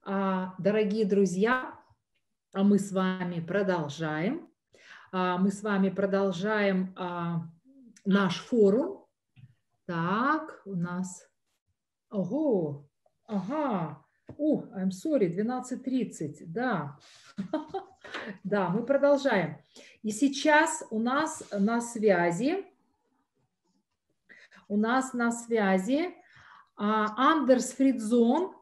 Дорогие друзья, мы с вами продолжаем. Мы с вами продолжаем наш форум. Так, у нас... Ого, ага. I'm sorry, 12:30, да. Да, мы продолжаем. И сейчас у нас на связи Андерс Фрицон,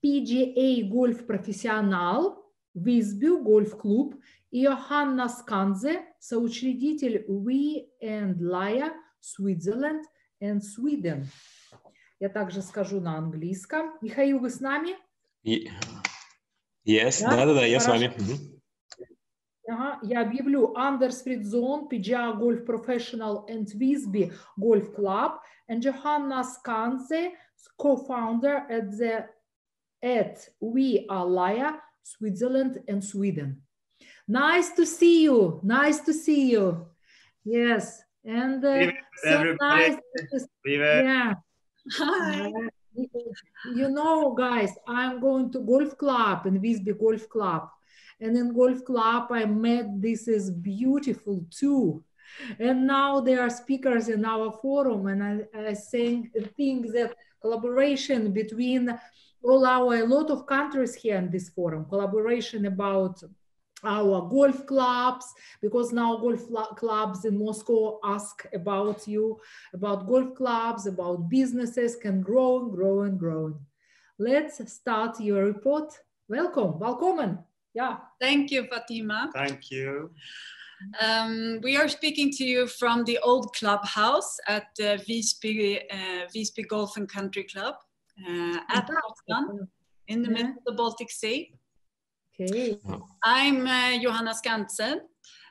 PGA гольф-профессионал, Visby гольф-клуб, и Йоханна Сканце, соучредитель We and Laya, Switzerland and Sweden. Я также скажу на английском. Михаил, вы с нами? Yes, да, я с вами. Ага, я объявлю Андерс Фрицон, PGA Golf Professional and Visby Golf Club, and Йоханна Сканце, co-founder at We Are Laya, Switzerland and Sweden. Nice to see you. Nice to see you. Yes, and so nice. Yeah. Hi. You know, guys, I'm going to golf club in Visby Golf Club. And in golf club, I met this is beautiful too. And now they are speakers in our forum, and I think that collaboration between a lot of countries here in this forum, collaboration about our golf clubs, because now golf clubs in Moscow ask about you, about golf clubs, about businesses can grow and grow and grow. Let's start your report. Welcome. Yeah. Thank you, Fatima. Thank you. We are speaking to you from the old clubhouse at the Visby Golf and Country Club at Potsdam in the middle of the Baltic Sea. Okay. I'm Johanna Skantze.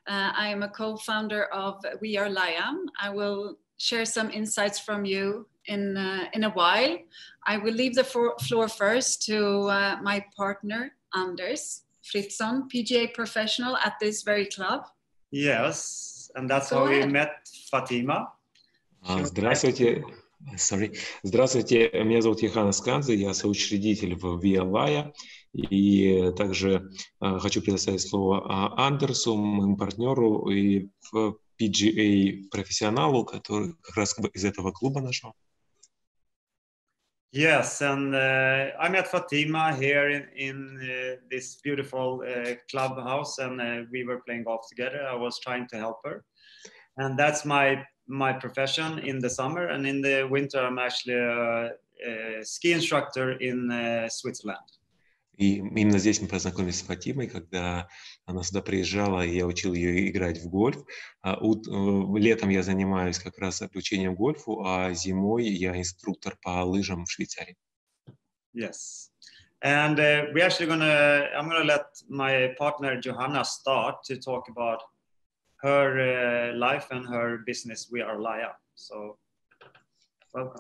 I'm a co-founder of We Are Laya. I will share some insights from you in a while. I will leave the floor first to my partner, Anders Fritson, PGA professional at this very club. Yes, and that's how we met Fatima. Здравствуйте. Здравствуйте, меня зовут Йоханны Сканце, я соучредитель в We Are Laya. И также хочу предоставить слово Андерсу, моему партнеру, и PGA профессионалу, который как раз из этого клуба нашего. Yes, and I met Fatima here in this beautiful clubhouse, and we were playing golf together. I was trying to help her, and that's my profession in the summer, and in the winter I'm actually a ski instructor in Switzerland. И именно здесь мы познакомились с Фатимой, когда она сюда приезжала, и я учил ее играть в гольф. Летом я занимаюсь как раз обучением гольфу, а зимой я инструктор по лыжам в Швейцарии. Yes, and I'm gonna let my partner Johanna start to talk about her life and her business. We Are Laya. So.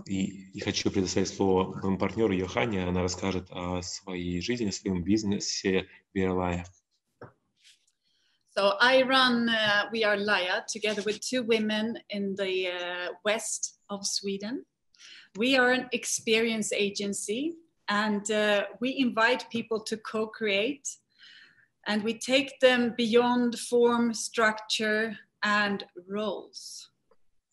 И хочу предоставить слово моему партнеру Йоханне. Она расскажет о своей жизни, о своем бизнесе We Are Laya. So I run We Are Laya together with two women in the west of Sweden. We are an experience agency, and we invite people to co-create, and we take them beyond form, structure, and roles.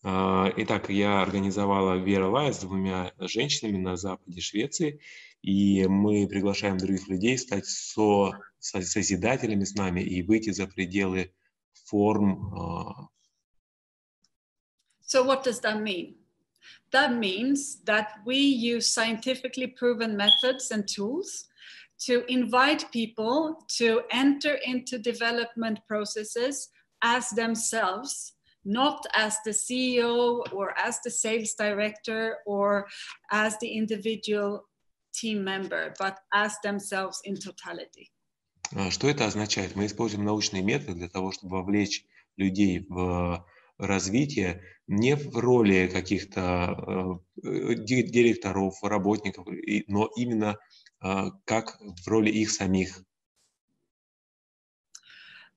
Итак, я организовала We Are Laya с двумя женщинами на западе Швеции, и мы приглашаем других людей стать созидателями с нами и выйти за пределы форм. So what does that mean? That means that we use scientifically proven methods and tools to invite people to enter into development processes as themselves, not as the CEO or as the sales director or as the individual team member, but as themselves in totality. Что это означает? Мы используем научные методы для того, чтобы вовлечь людей в развитие не в роли каких-то директоров, работников, но именно как в роли их самих.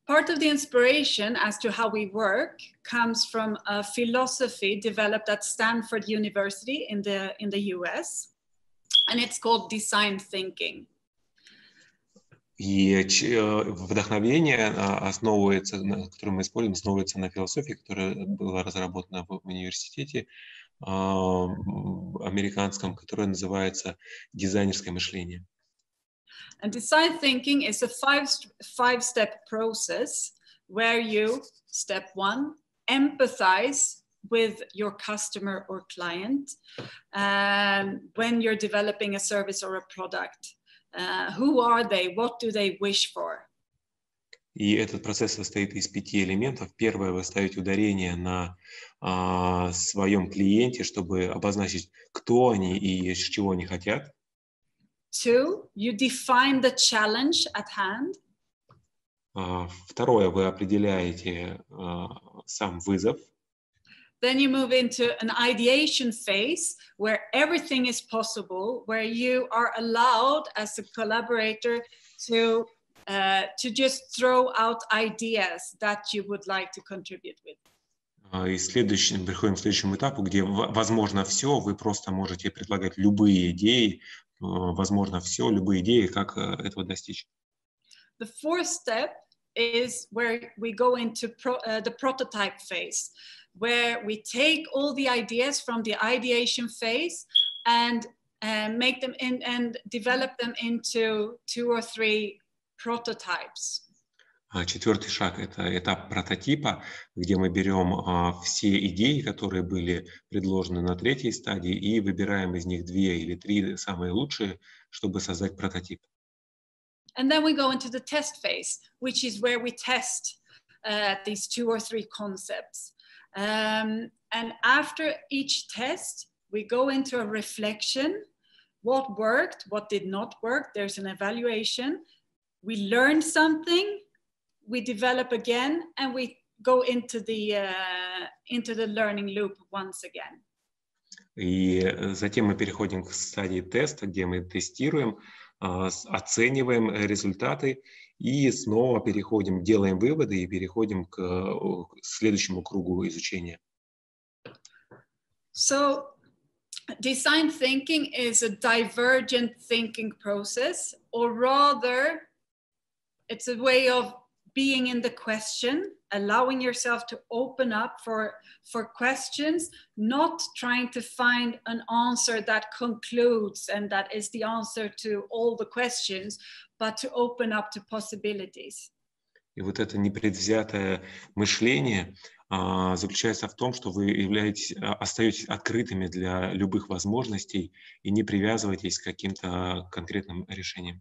Part of the inspiration as to how we work comes from a philosophy developed at Stanford University in the US, and it's called design thinking. И вдохновение основывается, которое мы используем, основывается на философии, которая была разработана в университете американском, которая называется дизайнерское мышление. And design thinking is a five-step process where you, step one, empathize with your customer or client when you're developing a service or a product. Who are they? What do they wish for? И этот процесс состоит из 5 элементов. Первое, вы ставите ударение на своем клиенте, чтобы обозначить, кто они и чего они хотят. Two, you define the challenge at hand. Второе, вы определяете сам вызов. Then you move into an ideation phase where everything is possible, where you are allowed as a collaborator to just throw out ideas that you would like to contribute with. И приходим к следующему этапу, где возможно все, вы просто можете предлагать любые идеи, возможно все, любые идеи, как этого достичь. The fourth step is where we go into the prototype phase, where we take all the ideas from the ideation phase and make them and develop them into 2 or 3 prototypes. Четвертый шаг – это этап прототипа, где мы берем все идеи, которые были предложены на третьей стадии, и выбираем из них 2 или 3 самые лучшие, чтобы создать прототип. And then we go into the test phase, which is where we test these 2 or 3 concepts. And after each test, we go into a reflection. What worked, what did not work? There's an evaluation. We learn something, we develop again, and we go into the learning loop once again. И затем мы переходим к стадии теста, где мы тестируем, оцениваем результаты и снова переходим, делаем выводы и переходим к следующему кругу изучения. So, design thinking is a divergent thinking process, or rather, it's a way of being in the question, allowing yourself to open up for questions, not trying to find an answer that concludes and that is the answer to all the questions, but to open up to possibilities. И вот это непредвзятое мышление заключается в том, что вы остаетесь открытыми для любых возможностей и не привязываетесь к каким-то конкретным решениям.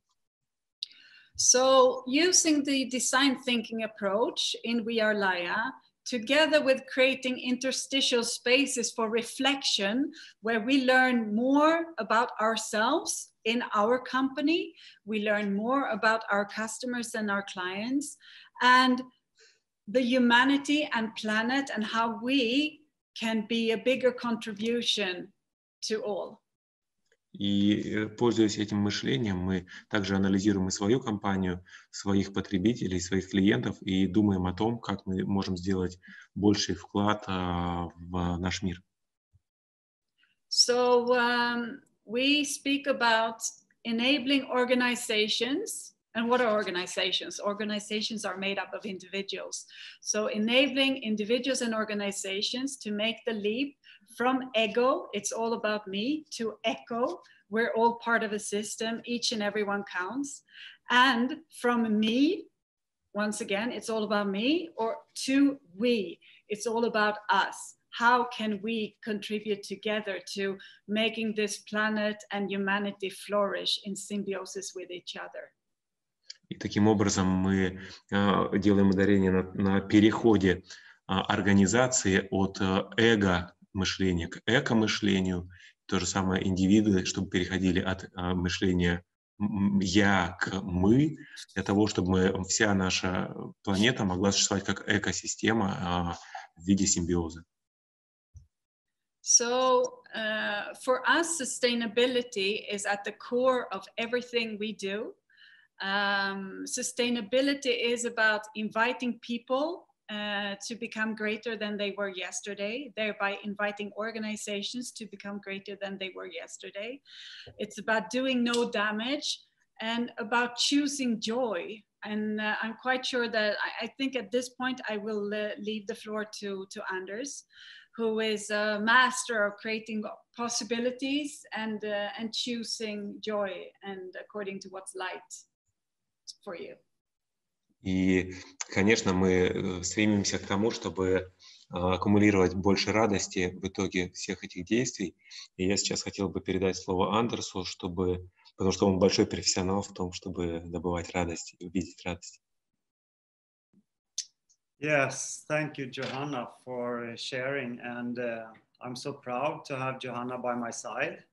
So, using the design thinking approach in We Are Laya, together with creating interstitial spaces for reflection, where we learn more about ourselves in our company, we learn more about our customers and our clients, and the humanity and planet, and how we can be a bigger contribution to all. И, пользуясь этим мышлением, мы также анализируем и свою компанию, своих потребителей, своих клиентов и думаем о том, как мы можем сделать больший вклад в наш мир. So we speak about enabling organizations. And what are organizations? Organizations are made up of individuals. So enabling individuals and organizations to make the leap from ego, it's all about me, to echo, we're all part of a system, each and every one counts. And from me, once again, it's all about me, or to we, it's all about us. How can we contribute together to making this planet and humanity flourish in symbiosis with each other? И таким образом мы делаем ударение на переходе организации от эго-мышления к эко-мышлению. То же самое индивиды, чтобы переходили от мышления «я» к «мы», для того, чтобы вся наша планета могла существовать как экосистема в виде симбиоза. So, for us, sustainability is at the core of everything we do. Sustainability is about inviting people to become greater than they were yesterday, thereby inviting organizations to become greater than they were yesterday. It's about doing no damage and about choosing joy. And I'm quite sure that I think at this point I will leave the floor to Anders, who is a master of creating possibilities and choosing joy and according to what's light for you. И, конечно, мы стремимся к тому, чтобы аккумулировать больше радости в итоге всех этих действий. И я сейчас хотел бы передать слово Андерсу, потому что он большой профессионал в том, чтобы добывать радость и увидеть радость. Yes, thank you, Johanna, for sharing. And I'm so proud to have Johanna by my side.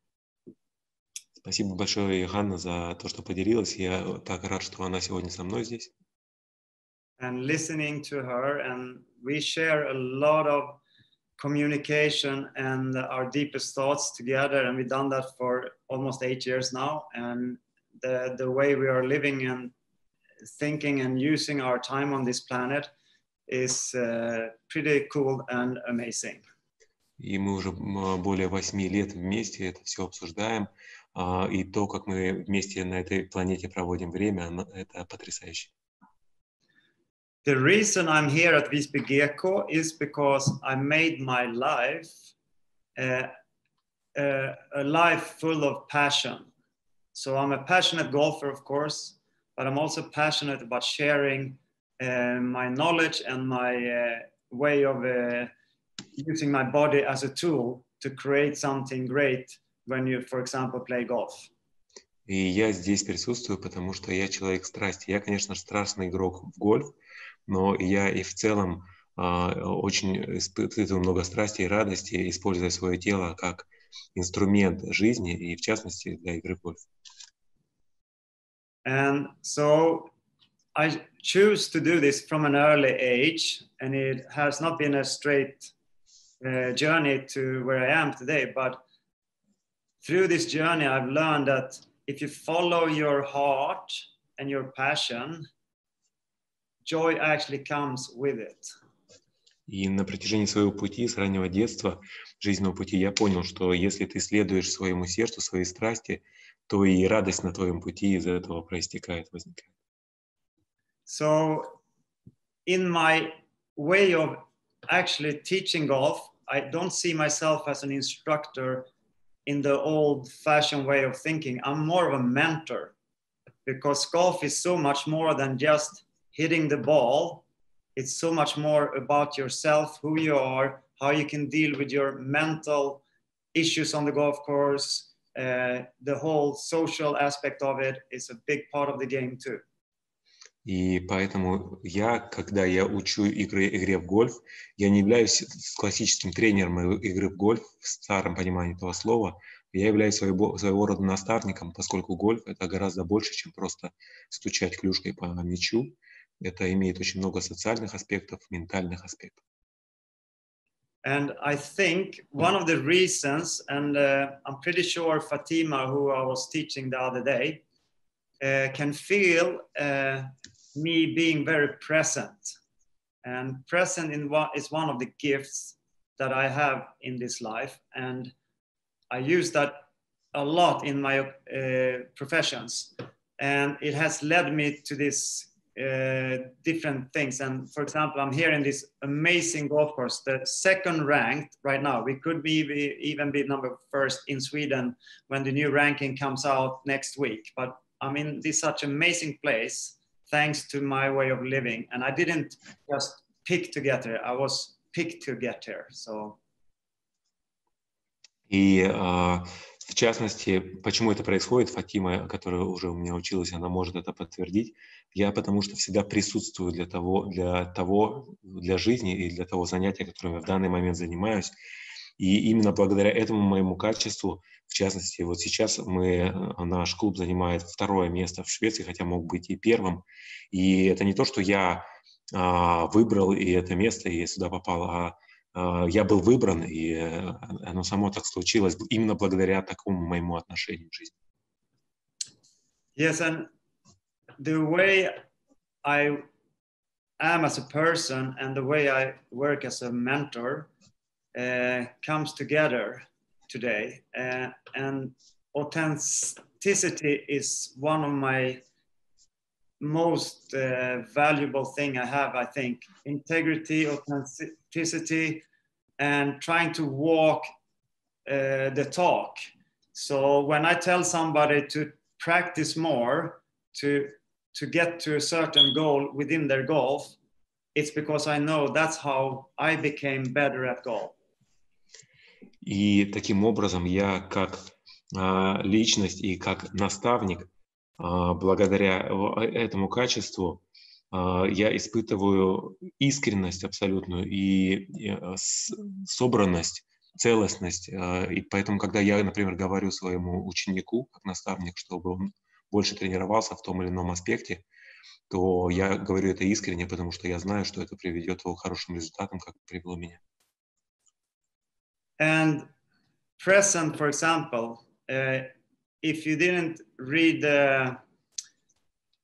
Спасибо большое, Йоханна, за то, что поделилась. Я так рад, что она сегодня со мной здесь. And listening to her, and we share a lot of communication and our deepest thoughts together, and we've done that for almost 8 years now. And the way we are living and thinking and using our time on this planet is pretty cool and amazing. И мы уже более 8 лет вместе это все обсуждаем, и то, как мы вместе на этой планете проводим время, это потрясающе. The reason I'm here at Visby Gecko is because I made my life a life full of passion. So I'm a passionate golfer, of course, but I'm also passionate about sharing my knowledge and my way of using my body as a tool to create something great when you, for example, play golf. И я здесь присутствую, потому что я человек страсти. Я, конечно, страстный игрок в гольф, но я и в целом очень испытываю много страсти и радости, используя свое тело как инструмент жизни и, в частности, для игры в гольф. And so I choose to do this from an early age, and it has not been a straight journey to where I am today, but through this journey I've learned that if you follow your heart and your passion, joy actually comes with it. И на протяжении своего пути, с раннего детства, жизненного пути, я понял, что если ты следуешь своему сердцу, своей страсти, то и радость на твоем пути из этого проистекает, возникает. So in my way of actually teaching golf, I don't see myself as an instructor in the old-fashioned way of thinking. I'm more of a mentor, because golf is so much more than just hitting the ball. It's so much more about yourself, who you are, how you can deal with your mental issues on the golf course. The whole social aspect of it is a big part of the game too. И поэтому когда я учу игре в гольф, я не являюсь классическим тренером игры в гольф в старом понимании этого слова. Я являюсь своего рода наставником, поскольку гольф — это гораздо больше, чем просто стучать клюшкой по мячу. Это имеет очень много социальных аспектов, ментальных аспектов. And I think one of the reasons, and I'm pretty sure Fatima, who I was teaching the other day, can feel me being very present. And present is one of the gifts that I have in this life. And I use that a lot in my professions. And it has led me to this different things. And for example, I'm here in this amazing golf course, the second ranked right now. We could even be number first in Sweden when the new ranking comes out next week. But I'm in this such amazing place thanks to my way of living. And I didn't just pick to get here. I was picked to get here. So. И в частности, почему это происходит, Фатима, которая уже у меня училась, она может это подтвердить. Я потому что всегда присутствую для жизни и для того занятия, которым я в данный момент занимаюсь. И именно благодаря этому моему качеству, в частности, вот сейчас наш клуб занимает 2-е место в Швеции, хотя мог быть и 1-м. И это не то, что я выбрал и это место, и я сюда попал, а я был выбран, и оно само так случилось именно благодаря такому моему отношению к жизни. Yes, and the way I am as a person and the way I work as a mentor comes together today. And authenticity is one of my most valuable thing I have, I think. Integrity, authenticity, and trying to walk the talk. So when I tell somebody to practice more to get to a certain goal within their golf, it's because I know that's how I became better at golf. И таким образом я как личность и как наставник, благодаря этому качеству, я испытываю искренность абсолютную и собранность, целостность. И поэтому, когда я, например, говорю своему ученику, как наставник, чтобы он больше тренировался в том или ином аспекте, то я говорю это искренне, потому что я знаю, что это приведет его к хорошим результатам, как привело меня. And present, for example, if you didn't read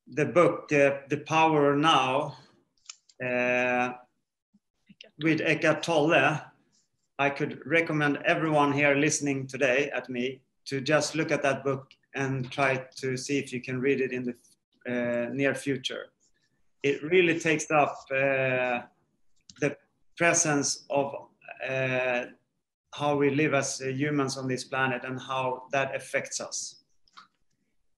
the book, The Power Now, with Eckhart Tolle, I could recommend everyone here listening today at me to just look at that book and try to see if you can read it in the near future. It really takes up the presence of how we live as humans on this planet and how that affects us.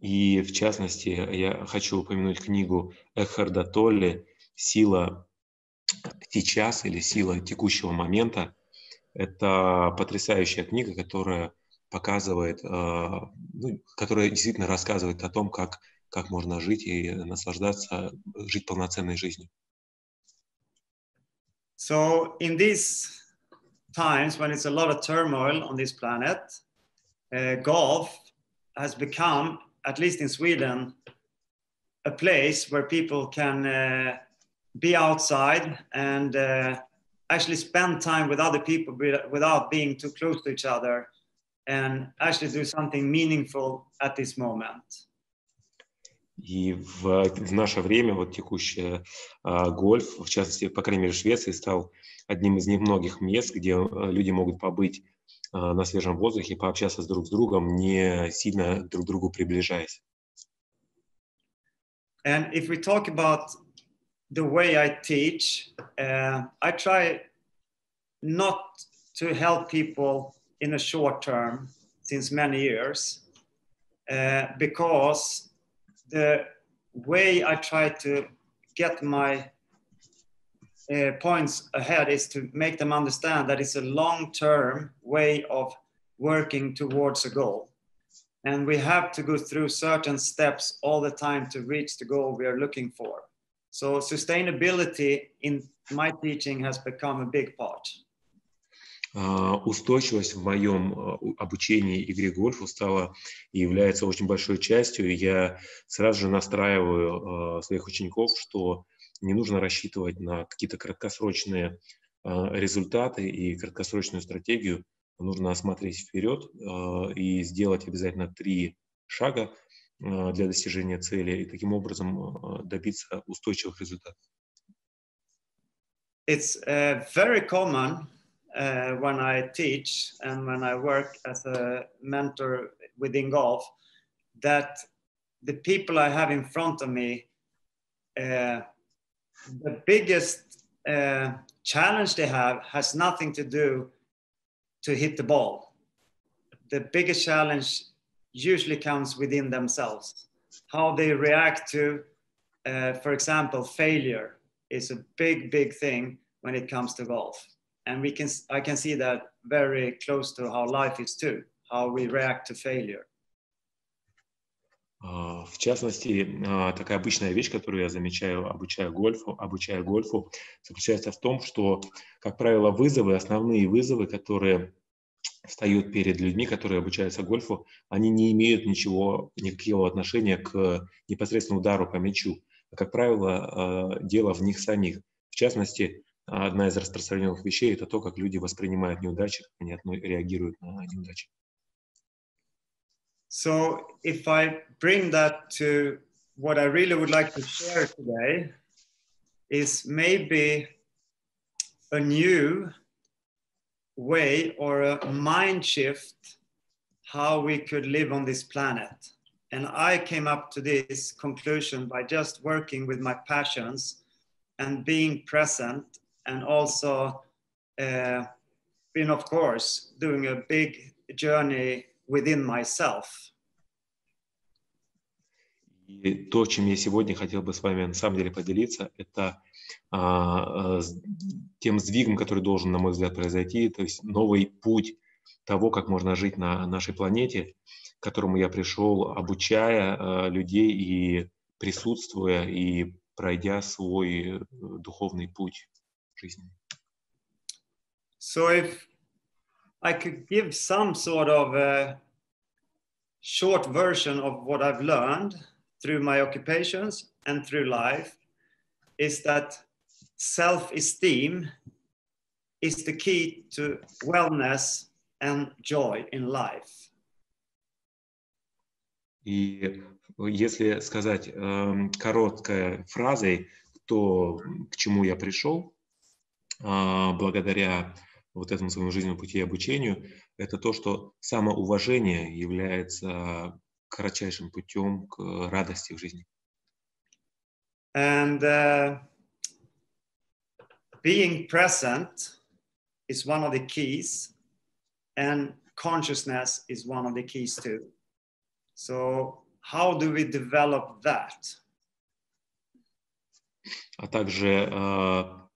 И в частности, я хочу упомянуть книгу Экхарта Толле «Сила сейчас» или «Сила текущего момента». Это потрясающая книга, которая показывает, которая действительно рассказывает о том, как можно жить и наслаждаться, жить полноценной жизнью. So in these times when it's a lot of turmoil on this planet, golf has become, at least in Sweden, a place where people can be outside and actually spend time with other people without being too close to each other and actually do something meaningful at this moment. И в наше время, вот текущий гольф, в частности, по крайней мере, в Швеции, стал одним из немногих мест, где люди могут побыть на свежем воздухе, пообщаться друг с другом, не сильно друг к другу приближаясь. And if we talk about the way I teach, I try not to help people in a short term since many years, because the way I try to get my points ahead is to make them understand that it's a long-term way of working towards a goal. And we have to go through certain steps all the time to reach the goal we are looking for. So sustainability in my teaching has become a big part. Устойчивость в моем обучении игре гольфу стала и является очень большой частью. Я сразу же настраиваю своих учеников, что не нужно рассчитывать на какие-то краткосрочные результаты и краткосрочную стратегию. Нужно осмотреть вперед и сделать обязательно 3 шага для достижения цели и таким образом добиться устойчивых результатов. It's very common when I teach and when I work as a mentor within golf that the people I have in front of me, the biggest challenge they have has nothing to do to hit the ball. The biggest challenge usually comes within themselves. How they react to, for example, failure is a big thing when it comes to golf. And I can see that very close to how life is too, how we react to failure. В частности, такая обычная вещь, которую я замечаю, обучая гольфу, заключается в том, что, как правило, основные вызовы, которые встают перед людьми, которые обучаются гольфу, они не имеют никакого отношения к непосредственно удару по мячу. Как правило, дело в них самих. В частности, одна из распространенных вещей – это то, как люди воспринимают неудачи, как они реагируют на неудачи. So if I bring that to what I really would like to share today is maybe a new way or a mind shift how we could live on this planet. And I came up to this conclusion by just working with my passions and being present, and also being, of course, doing a big journey within myself. И то, чем я сегодня хотел бы с вами на самом деле поделиться, это тем сдвигом, который должен, на мой взгляд, произойти, то есть новый путь того, как можно жить на нашей планете, к которому я пришел, обучая людей и присутствуя, и пройдя свой духовный путь жизни. So if I could give some sort of a short version of what I've learned through my occupations and through life, is that self-esteem is the key to wellness and joy in life. И если сказать короткой фразой, то к чему я пришел, благодаря вот этому своему жизненному пути и обучению, это то, что самоуважение является кратчайшим путем к радости в жизни. And being present is one of the keys, and consciousness is one of the keys too. So how do we develop that? А также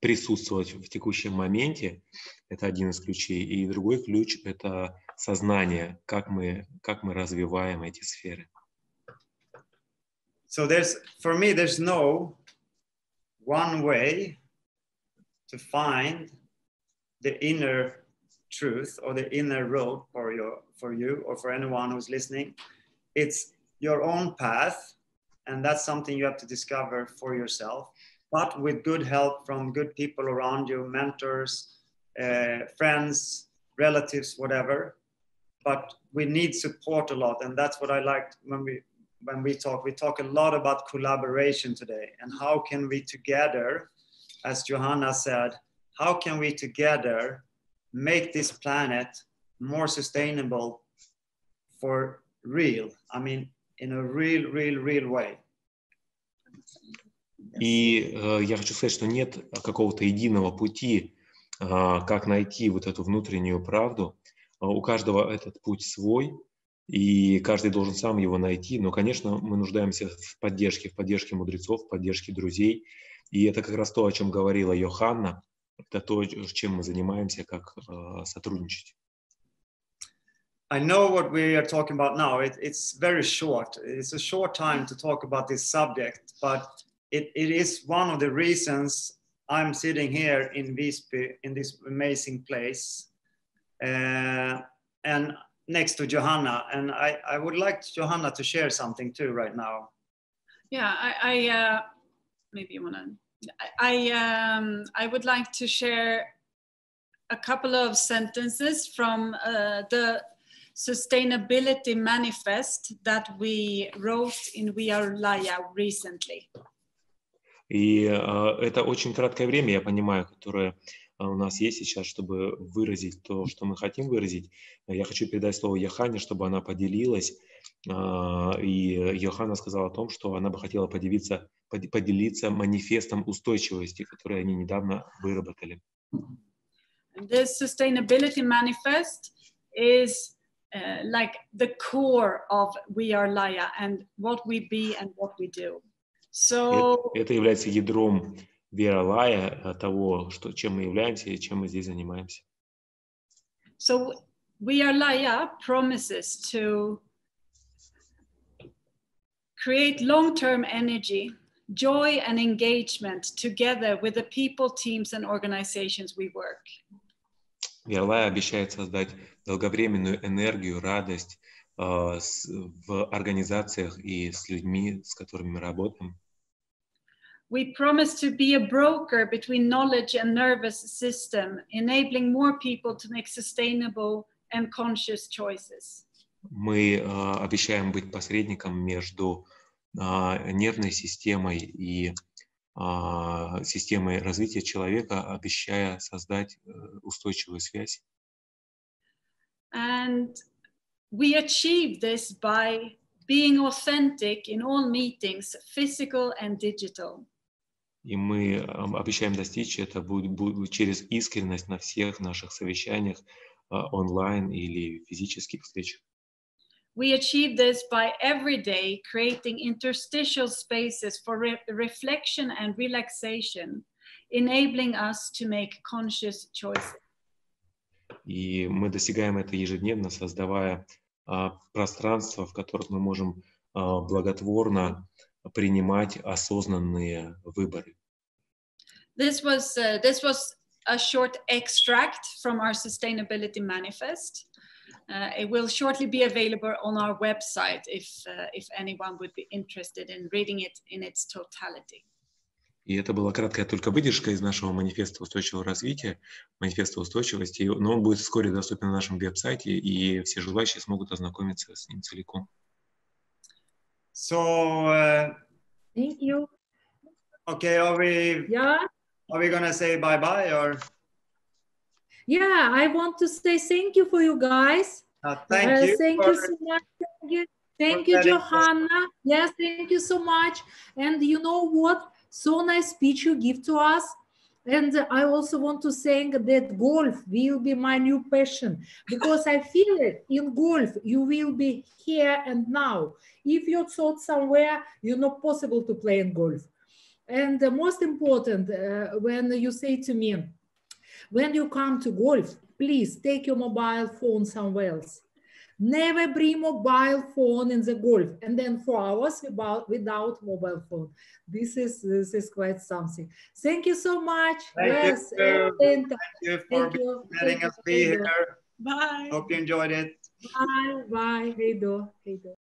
присутствовать в текущем моменте – это один из ключей. И другой ключ – это сознание, как мы развиваем эти сферы. So for me, there's no one way to find the inner truth or the inner road for you or for anyone who's listening. It's your own path, and that's something you have to discover for yourself, but with good help from good people around you, mentors, friends, relatives, whatever. But we need support a lot, and that's what I liked when we talk a lot about collaboration today, and how can we together, as Johanna said, how can we together make this planet more sustainable for real? I mean, in a real way. И я хочу сказать, что нет какого-то единого пути, как найти вот эту внутреннюю правду. У каждого этот путь свой, и каждый должен сам его найти. Но, конечно, мы нуждаемся в поддержке мудрецов, в поддержке друзей. И это как раз то, о чем говорила Йоханна. Это то, чем мы занимаемся, как сотрудничать. I know what we are talking about now. It's very short. It's a short time to talk about this subject, but it is one of the reasons I'm sitting here in Visby, in this amazing place, and next to Johanna. And I would like Johanna to share something too right now. Yeah, I maybe you wanna. I would like to share a couple of sentences from the sustainability manifest that we wrote in We Are Laya recently. И это очень краткое время, я понимаю, которое у нас есть сейчас, чтобы выразить то, что мы хотим выразить. Я хочу передать слово Йоханне, чтобы она поделилась. И Йоханна сказала о том, что она бы хотела поделиться манифестом устойчивости, который они недавно выработали. The sustainability manifest is like the core of We Are Laya and what we be and what we do. So это является ядром Вера-Лая, того, чем мы являемся и чем мы здесь занимаемся. So We Are Laya promises to create long-term energy, joy and engagement together with the people, teams and organizations we work. Вера-Лая обещает создать долговременную энергию, радость в организациях и с людьми, с которыми мы работаем. We promise to be a broker between knowledge and nervous system, enabling more people to make sustainable and conscious choices. Мы обещаем быть посредником между нервной системой и системой развития человека, обещая создать устойчивую связь. And we achieve this by being authentic in all meetings, physical and digital. И мы обещаем достичь это будет через искренность на всех наших совещаниях, онлайн или физических встречах. We achieve this by every day creating interstitial spaces for reflection and relaxation, enabling us to make conscious choices. И мы достигаем это ежедневно, создавая пространство, в которых мы можем благотворно принимать осознанные выборы. This was a short extract from our sustainability manifest. It will shortly be available on our website if anyone would be interested in reading it in its totality. И это была краткая только выдержка из нашего манифеста устойчивого развития, манифеста устойчивости, но он будет вскоре доступен на нашем веб-сайте, и все желающие смогут ознакомиться с ним целиком. So, Thank you. okay, are we gonna say bye-bye or? Yeah, I want to say thank you for you guys. Thank you. Thank you so much. Thank you, Johanna. Yes, thank you so much. And you know what? So nice speech you give to us. And I also want to say that golf will be my new passion, because I feel it in golf. You will be here and now. If you thought somewhere, you're not possible to play in golf. And the most important, when you say to me, when you come to golf, please take your mobile phone somewhere else. Never bring mobile phone in the golf, and then 4 hours without mobile phone. This is quite something. Thank you so much. Thank you. Thank you for letting us be here. Bye. Hope you enjoyed it. Bye. Bye. Hey do.